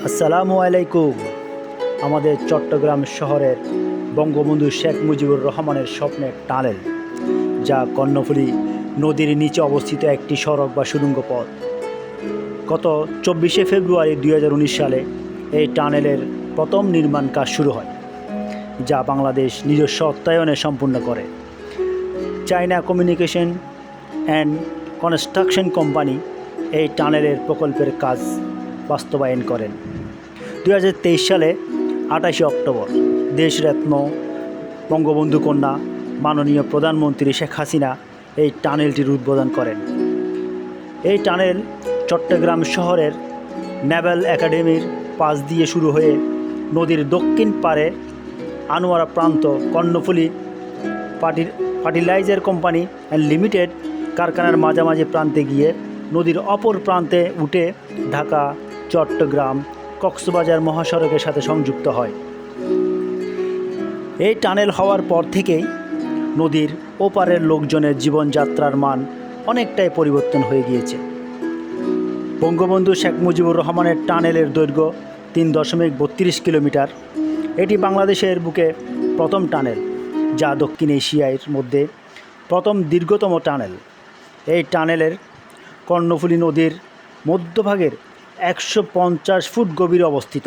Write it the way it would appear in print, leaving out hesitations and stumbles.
আসসালামু আলাইকুম। আমাদের চট্টগ্রাম শহরের বঙ্গবন্ধু শেখ মুজিবুর রহমানের স্বপ্নের টানেল, যা কর্ণফুলী নদীর নিচে অবস্থিত একটি সড়ক বা সুড়ঙ্গ পথ। গত 24শে ফেব্রুয়ারি 2019 সালে এই টানেলের প্রথম নির্মাণ কাজ শুরু হয়, যা বাংলাদেশ নিজস্ব অর্থায়নে সম্পূর্ণ করে। China communication and construction company এই টানেলের প্রকল্পের কাজ বাস্তবায়ন করেন। 2023 সালে 28শে অক্টোবর দেশরত্ন বঙ্গবন্ধু কন্যা মাননীয় প্রধানমন্ত্রী শেখ হাসিনা এই টানেলটির উদ্বোধন করেন। এই টানেল চট্টগ্রাম শহরের নেভাল একাডেমির পাশ দিয়ে শুরু হয়ে নদীর দক্ষিণ পাড়ে আনোয়ারা প্রান্ত Karnaphuli fertiliser company and limited কারখানার মাঝামাঝি প্রান্তে গিয়ে নদীর অপর প্রান্তে উঠে ঢাকা, চট্টগ্রাম, কক্সবাজার মহাসড়কের সাথে সংযুক্ত হয়। এই টানেল হওয়ার পর থেকেই নদীর ওপারের লোকজনের জীবনযাত্রার মান অনেকটাই পরিবর্তন হয়ে গিয়েছে। বঙ্গবন্ধু শেখ মুজিবুর রহমানের টানেলের দৈর্ঘ্য 3.32 কিলোমিটার। এটি বাংলাদেশের বুকে প্রথম টানেল, যা দক্ষিণ এশিয়ার মধ্যে প্রথম দীর্ঘতম টানেল। এই টানেলের কর্ণফুলী নদীর মধ্যভাগের 150 ফুট গভীরে অবস্থিত।